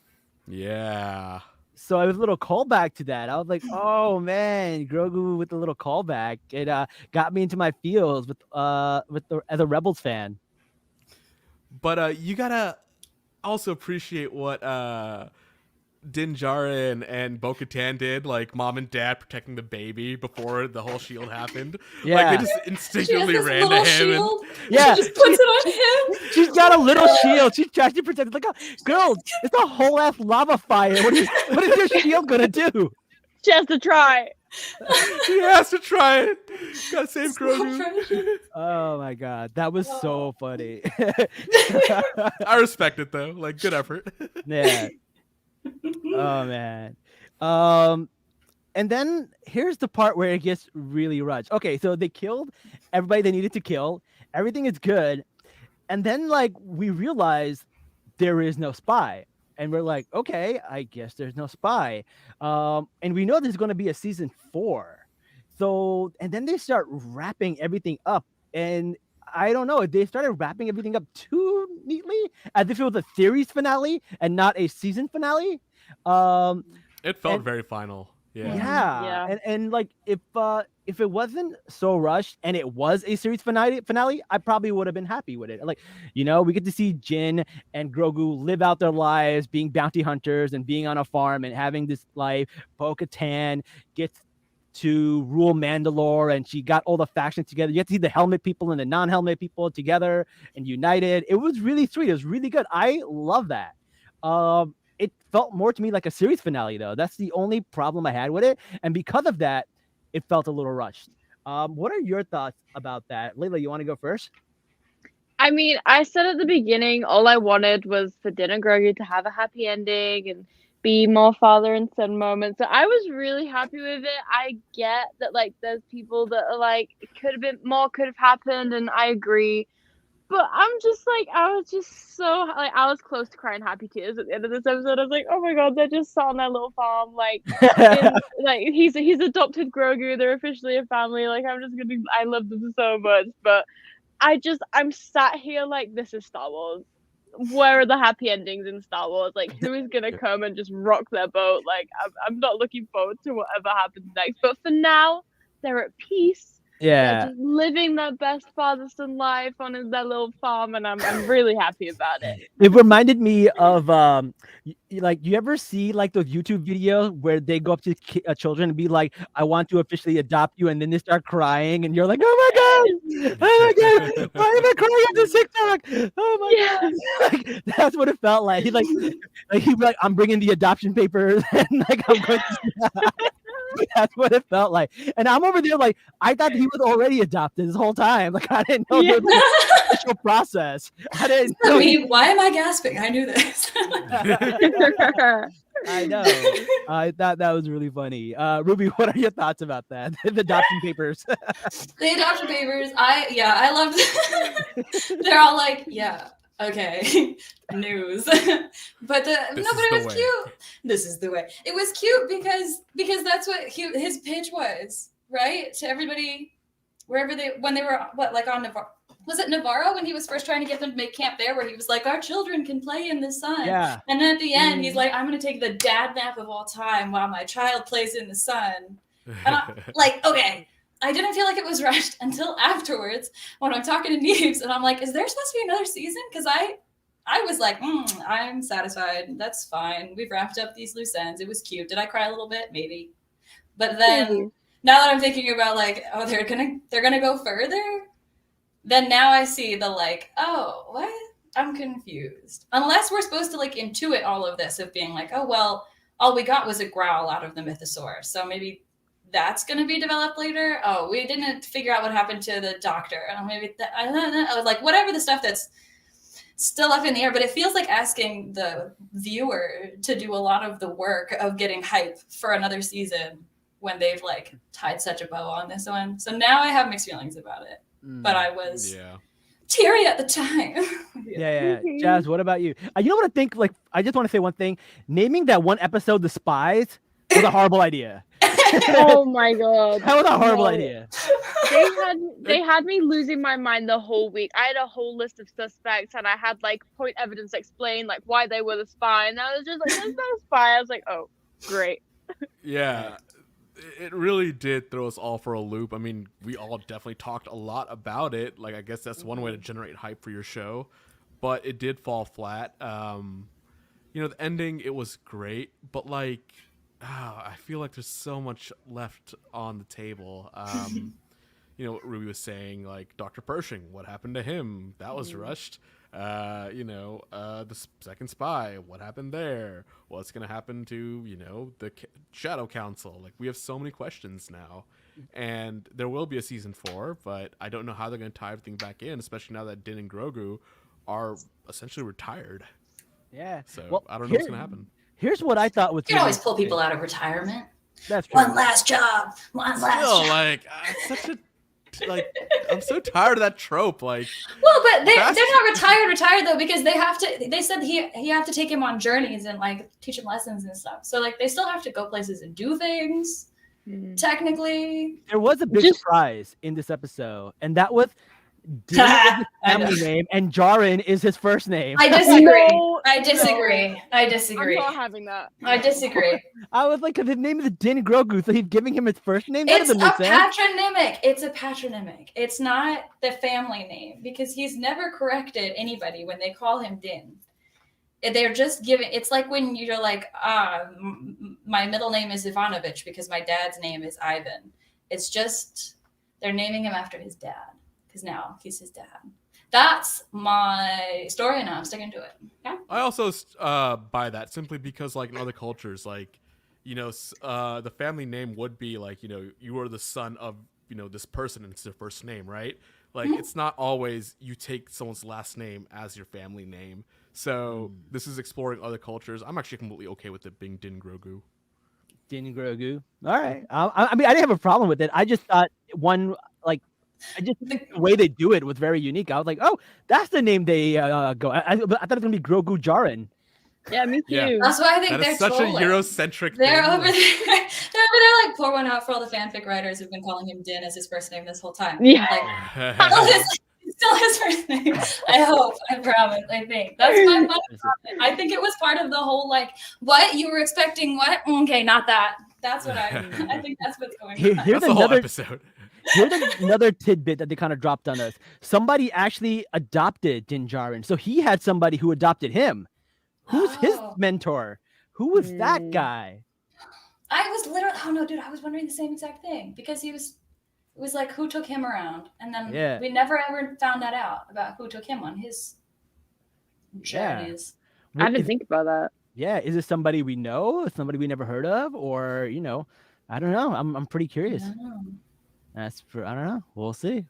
Speaker 4: Yeah.
Speaker 1: So I was a little callback to that. I was like, oh man, Grogu with a little callback. It got me into my feels as a Rebels fan.
Speaker 4: But you gotta also appreciate what Din Djarin and Bo-Katan did, like mom and dad protecting the baby before the whole shield happened.
Speaker 1: Yeah.
Speaker 4: Like they just
Speaker 3: She has
Speaker 4: instinctively
Speaker 3: this
Speaker 4: ran to
Speaker 3: little
Speaker 4: him.
Speaker 3: shield.
Speaker 1: Yeah.
Speaker 3: She just puts it on him.
Speaker 1: She's got a little shield. She's trying to protect it. Like, girl, it's a whole ass lava fire. What is your shield gonna do?
Speaker 2: She has to try.
Speaker 4: He has to try it. Gotta save
Speaker 3: So
Speaker 4: Grogu.
Speaker 3: precious.
Speaker 1: Oh my god, that was so funny.
Speaker 4: I respect it though. Like, good effort.
Speaker 1: Yeah. Oh man. And then here's the part where it gets really rushed. Okay, so they killed everybody they needed to kill. Everything is good. And then like we realize there is no spy. And we're like, okay, I guess there's no spy. And we know there's gonna be a season 4. So and then they start wrapping everything up. And I don't know, they started wrapping everything up too neatly, as if it was a series finale and not a season finale.
Speaker 4: It felt
Speaker 1: And-
Speaker 4: very final. Yeah.
Speaker 1: Yeah. And like if it wasn't so rushed and it was a series finale, I probably would have been happy with it. Like, you know, we get to see Jin and Grogu live out their lives being bounty hunters and being on a farm and having this life. Bo-Katan gets to rule Mandalore, and she got all the factions together. You get to see the helmet people and the non-helmet people together and united. It was really sweet. It was really good. I love that. It felt more to me like a series finale, though. That's the only problem I had with it, and because of that, it felt a little rushed. What are your thoughts about that, Layla? You want to go first?
Speaker 2: I mean, I said at the beginning, all I wanted was for Din and Grogu to have a happy ending and be more father and son moments. So I was really happy with it. I get that like there's people that are like it could have been more, could have happened, and I agree. But I'm just like I was just so like I was close to crying happy tears at the end of this episode. I was like, oh my god, they're just sat on their little farm, like like he's adopted Grogu. They're officially a family. Like I love them so much. But I'm sat here like this is Star Wars. Where are the happy endings in Star Wars? Like who is gonna come and just rock their boat? Like I'm not looking forward to whatever happens next. But for now, they're at peace. They're just living their best father-son life on their little farm, and I'm really happy about it.
Speaker 1: It reminded me of like you ever see like those YouTube videos where they go up to children and be like, "I want to officially adopt you," and then they start crying, and you're like, "Oh my god, oh my god, why am I crying on this TikTok? Oh my god!" Like, that's what it felt like. He'd be like, "I'm bringing the adoption papers," and like I'm going to. That's what it felt like. And I'm over there like, I thought he was already adopted this whole time. Like, I didn't know there was an official process. I didn't know.
Speaker 3: I mean, why am I gasping? I knew this.
Speaker 1: I know. I thought that was really funny. Ruby, what are your thoughts about that? The adoption papers.
Speaker 3: The adoption papers. I loved it. They're all like, yeah, okay, news. But it was cute. This is the way. It was cute because that's what his pitch was, right? To everybody, when they were on was it Navarro when he was first trying to get them to make camp there, where he was like, our children can play in the sun.
Speaker 1: Yeah.
Speaker 3: And then at the end, he's like, I'm going to take the dad nap of all time while my child plays in the sun. And I'm like, okay. I didn't feel like it was rushed until afterwards when I'm talking to Neves and I'm like, is there supposed to be another season? Because I was like, I'm satisfied. That's fine. We've wrapped up these loose ends. It was cute. Did I cry a little bit? Maybe. But then now that I'm thinking about like, oh, they're gonna go further, then now I see the like, oh, what? I'm confused. Unless we're supposed to like intuit all of this of being like, oh well, all we got was a growl out of the mythosaur. So maybe that's going to be developed later. Oh, we didn't figure out what happened to the doctor. Maybe that, I don't know. I was like, whatever the stuff that's still up in the air, but it feels like asking the viewer to do a lot of the work of getting hype for another season when they've like tied such a bow on this one. So now I have mixed feelings about it, but I was teary at the time.
Speaker 1: Yeah. Jazz, what about you? You know what I think? Like, I just want to say one thing. Naming that one episode The Spies was a horrible idea.
Speaker 2: Oh my god.
Speaker 1: That was a horrible idea.
Speaker 2: They had me losing my mind the whole week. I had a whole list of suspects and I had like point evidence explain like why they were the spy, and I was just like, there's no spy. I was like, oh, great.
Speaker 4: Yeah. It really did throw us all for a loop. I mean, we all definitely talked a lot about it. Like, I guess that's one way to generate hype for your show, but it did fall flat. You know, the ending, it was great, but like, I feel like there's so much left on the table. You know, what Ruby was saying, like Dr. Pershing, what happened to him? That was rushed. You know, the second spy, what happened there? What's going to happen to, you know, the Shadow Council? Like, we have so many questions now. And there will be a season 4, but I don't know how they're going to tie everything back in, especially now that Din and Grogu are essentially retired.
Speaker 1: Yeah.
Speaker 4: So
Speaker 1: well,
Speaker 4: I don't know what's going to happen.
Speaker 1: Here's what I thought was.
Speaker 3: You can always pull people out of retirement.
Speaker 1: That's true.
Speaker 3: One last job.
Speaker 4: Still, like, such a like, I'm so tired of that trope. Like,
Speaker 3: well, but they're not retired though, because they have to. They said he have to take him on journeys and like teach him lessons and stuff. So like, they still have to go places and do things. Technically,
Speaker 1: there was a big surprise in this episode, and that was Din is his family name and Jaren is his first name.
Speaker 3: I disagree.
Speaker 2: No,
Speaker 3: I disagree. I disagree.
Speaker 2: I'm not having that.
Speaker 3: I disagree.
Speaker 1: I was like, because his name is Din Grogu, so he's giving him his first name. That
Speaker 3: It's a
Speaker 1: doesn't make sense.
Speaker 3: patronymic. It's a patronymic. It's not the family name, because he's never corrected anybody when they call him Din. They're just giving. It's like when you're like, my middle name is Ivanovich because my dad's name is Ivan. It's just they're naming him after his dad because now he's his dad. That's my story, and I'm sticking to it. Yeah.
Speaker 4: I also buy that simply because, like, in other cultures, like, you know, the family name would be like, you know, you are the son of, you know, this person, and it's their first name, right? Like, it's not always you take someone's last name as your family name. So this is exploring other cultures. I'm actually completely okay with it being Din Grogu.
Speaker 1: Din Grogu. All right. I mean, I didn't have a problem with it. I just thought the way they do it was very unique. I was like, oh, that's the name they go. I thought it was gonna be Grogu Jaren.
Speaker 2: Yeah, me too.
Speaker 4: Yeah.
Speaker 3: That's why I think
Speaker 4: That
Speaker 3: they're
Speaker 4: is such
Speaker 3: trolling.
Speaker 4: a Eurocentric
Speaker 3: They're
Speaker 4: thing.
Speaker 3: over there. They're over there, like, pour one out for all the fanfic writers who've been calling him Din as his first name this whole time.
Speaker 2: Yeah.
Speaker 3: Like, it's still his first name. I hope. I promise. I think that's my comment. I think it was part of the whole like, what you were expecting? What? Okay, not that. That's what I think. That's what's going on.
Speaker 1: Here's
Speaker 4: That's the whole
Speaker 1: another
Speaker 4: episode.
Speaker 1: Here's another tidbit that they kind of dropped on us. Somebody actually adopted Din Djarin, so he had somebody who adopted him. Who's his mentor? Who was that guy?
Speaker 3: I was literally. Oh no, dude! I was wondering the same exact thing because he was. It was like who took him around, and then we never ever found that out about who took him on his journeys.
Speaker 2: I didn't think about that.
Speaker 1: Yeah, is it somebody we know, somebody we never heard of, or I don't know. I'm pretty curious. I don't know. We'll see.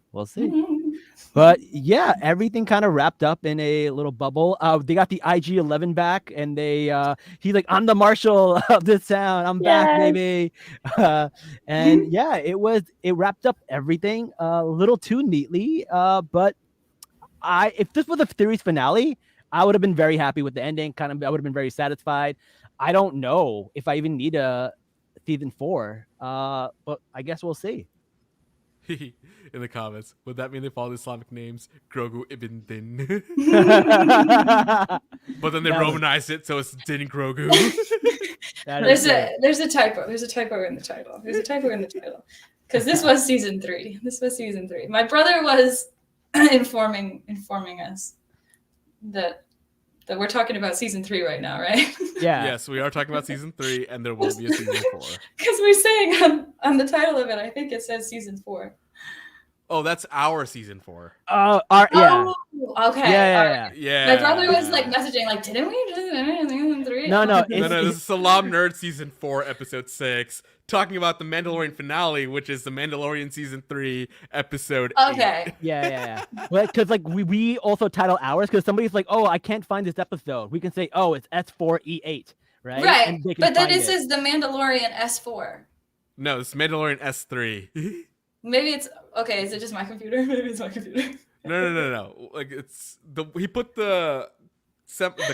Speaker 1: But yeah, everything kind of wrapped up in a little bubble. They got the IG-11 back, and he's like, I'm the marshal of this town. I'm back, baby. And yeah, it wrapped up everything a little too neatly. But if this was a series finale, I would have been very happy with the ending. I would have been very satisfied. I don't know if I even need a season 4. But I guess we'll see.
Speaker 4: In the comments, would that mean they follow the Islamic names Grogu ibn Din? But then they
Speaker 1: That was-
Speaker 4: Romanized it, so it's Din Grogu.
Speaker 1: That is
Speaker 3: There's a typo. There's a typo in the title. Because this was season 3. My brother was informing us that we're talking about season 3 right now, right?
Speaker 1: Yeah.
Speaker 4: Yes, we are talking about season 3, and there will be a season 4.
Speaker 3: Because we're saying on the title of it, I think it says season 4.
Speaker 4: Oh, that's our season 4.
Speaker 1: Yeah.
Speaker 3: Oh, okay.
Speaker 1: Yeah.
Speaker 4: Yeah.
Speaker 3: My brother was like messaging, like, didn't we do season 3?
Speaker 1: No,
Speaker 4: No,
Speaker 1: it's-
Speaker 4: this is Salam Nerd season 4, episode 6, talking about the Mandalorian finale, which is the Mandalorian season 3, episode 8.
Speaker 3: Okay.
Speaker 1: Yeah. Because like we also title ours because somebody's like, oh, I can't find this episode. We can say, oh, it's S4E8, right?
Speaker 3: Right.
Speaker 1: And they can
Speaker 3: But then
Speaker 1: find
Speaker 3: it says the Mandalorian S4.
Speaker 4: No, it's Mandalorian S3.
Speaker 3: Maybe it's okay. Is it just my computer? Maybe it's my computer.
Speaker 4: No. Like he put the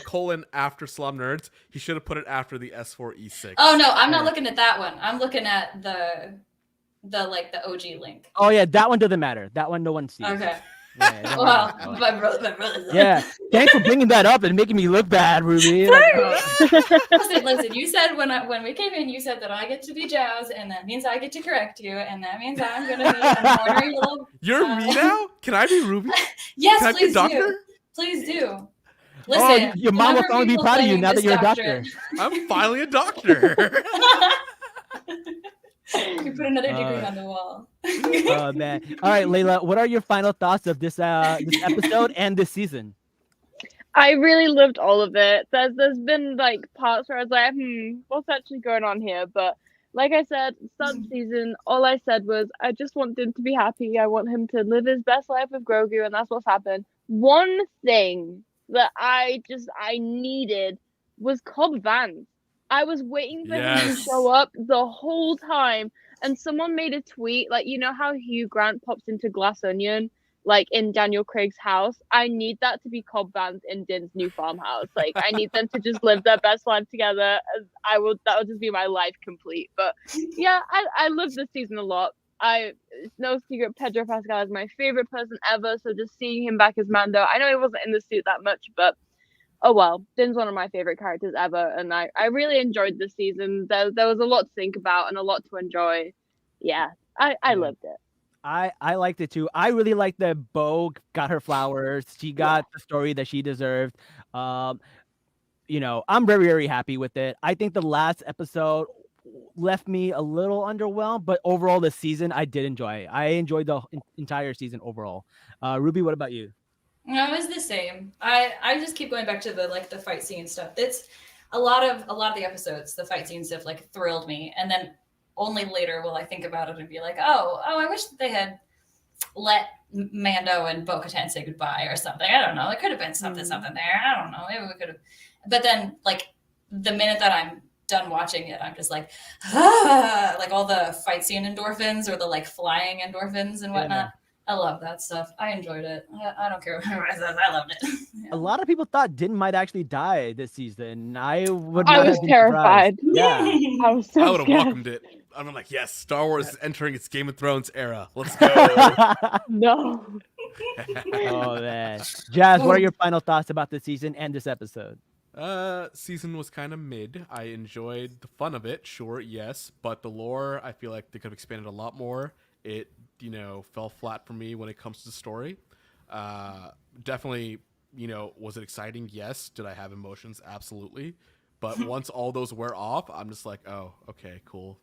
Speaker 4: colon after Salam Nerds. He should have put it after the S4E6.
Speaker 3: Oh no, I'm not looking at that one. I'm looking at the OG link.
Speaker 1: Oh yeah, that one doesn't matter. That one no one sees.
Speaker 3: Okay.
Speaker 1: Yeah, that one
Speaker 3: Well,
Speaker 1: doesn't matter.
Speaker 3: my brother.
Speaker 1: Yeah. Thanks for bringing that up and making me look bad, Ruby.
Speaker 3: Listen. You said when we came in, you said that I get to be Jazz, and that means I get to correct you, and that means I'm gonna be an ornery little.
Speaker 4: You're me now? Can I be Ruby?
Speaker 3: Yes,
Speaker 4: Can I be a
Speaker 3: please
Speaker 4: doctor?
Speaker 3: do. Please do.
Speaker 1: Oh,
Speaker 3: Listen,
Speaker 1: your mom will
Speaker 3: the number of
Speaker 1: finally be
Speaker 3: people
Speaker 1: proud of you
Speaker 3: claiming
Speaker 1: now that
Speaker 3: this
Speaker 1: you're a doctor.
Speaker 4: I'm finally a doctor.
Speaker 3: You put another degree on the wall.
Speaker 1: Oh man. All right, Layla, what are your final thoughts of this episode and this season?
Speaker 2: I really loved all of it. There's been like parts where I was like, what's actually going on here? But like I said, start of the season, all I said was I just want him to be happy. I want him to live his best life with Grogu, and that's what's happened. One thing that I needed was Cobb Vanth. I was waiting for him to
Speaker 4: Yes.
Speaker 2: show up the whole time, and someone made a tweet like, you know how Hugh Grant pops into Glass Onion, like in Daniel Craig's house? I need that to be Cobb Vanth in Din's new farmhouse. Like, I need them to just live their best life together. That would just be my life complete. But yeah, I love this season a lot. It's no secret Pedro Pascal is my favorite person ever. So just seeing him back as Mando, I know he wasn't in the suit that much, but oh well, Din's one of my favorite characters ever, and I really enjoyed this season. There was a lot to think about and a lot to enjoy. Yeah, I loved it.
Speaker 1: I liked it too. I really liked that Bo got her flowers. She got the story that she deserved. I'm very, very happy with it. I think the last episode left me a little underwhelmed, but overall this season I did enjoy. I enjoyed the entire season overall. Ruby, what about you?
Speaker 3: No, it was the same. I just keep going back to the fight scene stuff. It's a lot of the episodes, the fight scene stuff like thrilled me, and then only later will I think about it and be like, oh, I wish that they had let Mando and Bo-Katan say goodbye or something. I don't know. It could have been something there. I don't know. Maybe we could have. But then, like, the minute that I'm done watching it, I'm just like, like all the fight scene endorphins or the like flying endorphins and whatnot.
Speaker 1: Yeah.
Speaker 3: I love that stuff. I enjoyed it. I don't care what everyone says. I loved it. Yeah.
Speaker 1: A lot of people thought Din might actually die this season. I would.
Speaker 2: I
Speaker 1: not
Speaker 2: was
Speaker 1: have been
Speaker 2: terrified.
Speaker 1: surprised. Yeah.
Speaker 2: I was so
Speaker 4: I would have
Speaker 2: scared.
Speaker 4: welcomed it. I'm like, yes, Star Wars is entering its Game of Thrones era. Let's go.
Speaker 2: No.
Speaker 1: Oh man, Jazz, what are your final thoughts about this season and this episode?
Speaker 4: Season was kind of mid. I enjoyed the fun of it, sure, yes, but the lore, I feel like they could have expanded a lot more. It, fell flat for me when it comes to the story. Definitely, was it exciting? Yes. Did I have emotions? Absolutely. But once all those wear off, I'm just like, oh, okay, cool.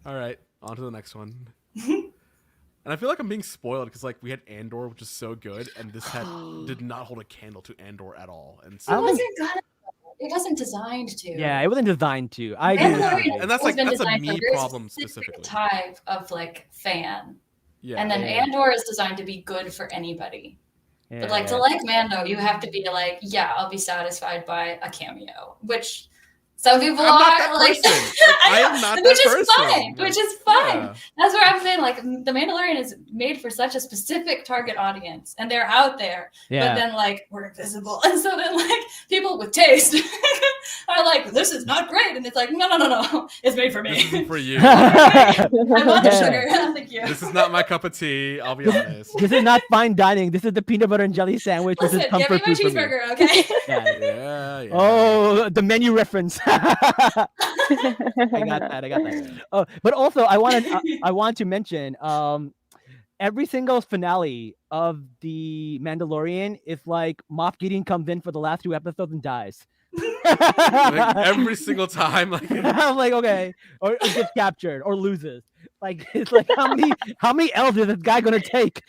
Speaker 4: All right, on to the next one. And I feel like I'm being spoiled because we had Andor, which is so good, and this did not hold a candle to Andor at all. And so
Speaker 3: It wasn't designed to.
Speaker 1: Yeah, it wasn't designed to. I agree with you.
Speaker 4: And that's
Speaker 3: It's been
Speaker 4: that's a
Speaker 3: designed for
Speaker 4: me
Speaker 3: very
Speaker 4: problem
Speaker 3: specific
Speaker 4: specifically.
Speaker 3: type of fan.
Speaker 4: Yeah.
Speaker 3: And then
Speaker 1: Yeah.
Speaker 3: Andor is designed to be good for anybody.
Speaker 1: Yeah.
Speaker 3: But to like Mando, you have to be like, yeah, I'll be satisfied by a cameo, which some people
Speaker 4: I'm
Speaker 3: are
Speaker 4: not that
Speaker 3: like.
Speaker 4: person.
Speaker 3: I
Speaker 4: am
Speaker 3: know,
Speaker 4: not
Speaker 3: which
Speaker 4: that
Speaker 3: is
Speaker 4: person.
Speaker 3: fine. Which is fine.
Speaker 4: Yeah.
Speaker 3: That's where I'm saying the Mandalorian is made for such a specific target audience, and they're out there.
Speaker 1: Yeah.
Speaker 3: But then we're invisible, and so then people with taste are like, this is not great, and it's like, no, it's made for
Speaker 4: This
Speaker 3: me.
Speaker 4: isn't for you.
Speaker 3: I want the sugar. Thank you.
Speaker 4: This is not my cup of tea. I'll be honest.
Speaker 1: This is not fine dining. This is the peanut butter and jelly sandwich.
Speaker 3: Listen,
Speaker 1: this is
Speaker 3: give me
Speaker 1: comfort
Speaker 3: my
Speaker 1: food for me.
Speaker 3: cheeseburger, okay?
Speaker 1: Yeah.
Speaker 4: Yeah.
Speaker 1: Oh, the menu reference. I got that. Oh, but also I want to mention every single finale of the Mandalorian is like Moff Gideon comes in for the last 2 episodes and dies.
Speaker 4: Like every single time, like
Speaker 1: I'm like, okay, or gets captured or loses. Like it's like how many L's is this guy gonna take?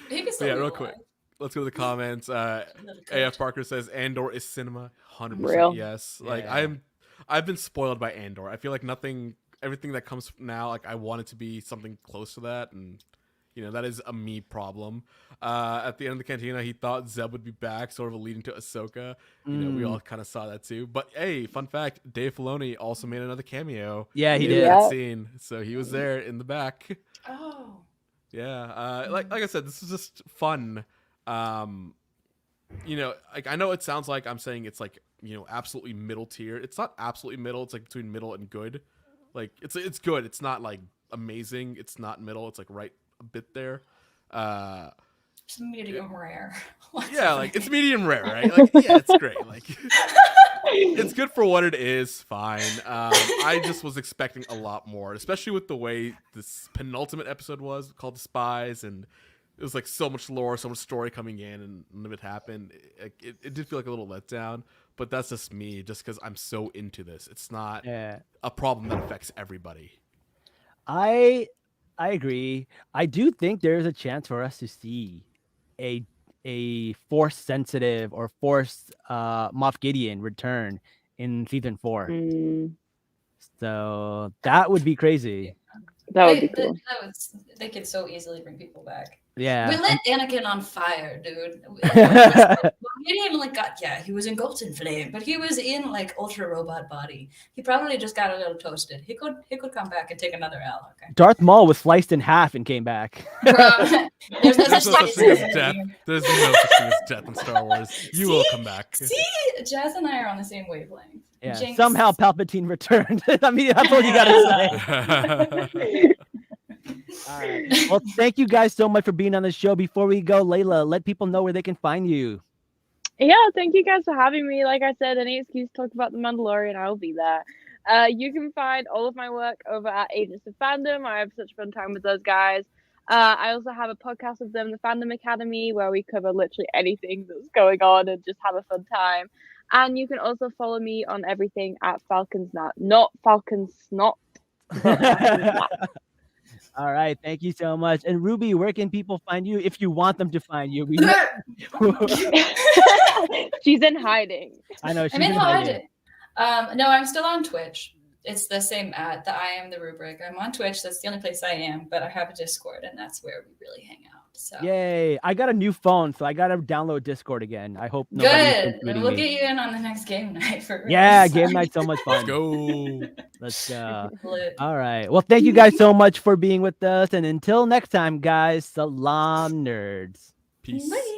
Speaker 3: Maybe
Speaker 4: yeah, real quick. Let's go to the comments. AF Parker says Andor is cinema. 100%
Speaker 2: Real.
Speaker 4: yes.
Speaker 1: Yeah.
Speaker 4: Like I've been spoiled by Andor. I feel like everything that comes now, like I want it to be something close to that, and that is a me problem. At the end of the cantina, he thought Zeb would be back, sort of leading to Ahsoka. We all kind of saw that too. But hey, fun fact: Dave Filoni also made another cameo.
Speaker 1: Yeah, he
Speaker 4: in
Speaker 1: did.
Speaker 4: that scene, so he was there in the back.
Speaker 3: Oh.
Speaker 4: Yeah, like I said, this is just fun. Like I know it sounds like I'm saying it's like absolutely middle tier. It's not absolutely middle. It's like between middle and good. Like it's good. It's not like amazing. It's not middle. It's like right a bit there.
Speaker 3: It's medium rare.
Speaker 4: Yeah, like it's medium rare, right? Like yeah, it's great. Like it's good for what it is. Fine. I just was expecting a lot more, especially with the way this penultimate episode was called The Spies, and it was like so much lore, so much story coming in, and none of it happened. It did feel like a little letdown, but that's just me, just because I'm so into this. It's not a problem that affects everybody.
Speaker 1: I agree. I do think there is a chance for us to see a force sensitive or force Moff Gideon return in season 4. So that would be crazy.
Speaker 2: That would be cool.
Speaker 3: They could so easily bring people back.
Speaker 1: Yeah.
Speaker 3: We lit Anakin on fire, dude. He was engulfed in flame, but he was in like ultra robot body. He probably just got a little toasted. He could come back and take another L. Okay.
Speaker 1: Darth Maul was sliced in half and came back.
Speaker 3: There's no
Speaker 4: There's
Speaker 3: such
Speaker 4: no such thing as
Speaker 3: thing
Speaker 4: death. There's no such thing as death in Star Wars. You will come back.
Speaker 3: See, Jazz and I are on the same wavelength.
Speaker 1: Yeah.
Speaker 3: Jinx.
Speaker 1: Somehow Palpatine returned. I mean, that's all you gotta say. All right. Well, thank you guys so much for being on the show. Before we go, Layla, let people know where they can find you.
Speaker 2: Yeah, thank you guys for having me. Like I said, any excuse to talk about The Mandalorian, I will be there. You can find all of my work over at Agents of Fandom. I have such a fun time with those guys. I also have a podcast with them, the Fandom Academy, where we cover literally anything that's going on and just have a fun time. And you can also follow me on everything at Falconsnot, not Falconsnot.
Speaker 1: All right, thank you so much. And Ruby, where can people find you if you want them to find you?
Speaker 2: She's in hiding.
Speaker 1: I know she's
Speaker 3: I'm in
Speaker 1: hiding.
Speaker 3: No, I'm still on Twitch. It's the same at the I Am the Rubric. I'm on Twitch. That's the only place I am, but I have a Discord, and that's where we really hang out. So
Speaker 1: Yay! I got a new phone, so I gotta download Discord again. I hope
Speaker 3: good.
Speaker 1: nobody's
Speaker 3: We'll get you in on the next game night for real.
Speaker 1: Yeah, game night's so much fun.
Speaker 4: Let's go.
Speaker 1: Let's go.
Speaker 3: Lit.
Speaker 1: All right. Well, thank you guys so much for being with us, and until next time, guys. Salam, nerds.
Speaker 4: Peace.
Speaker 3: Bye.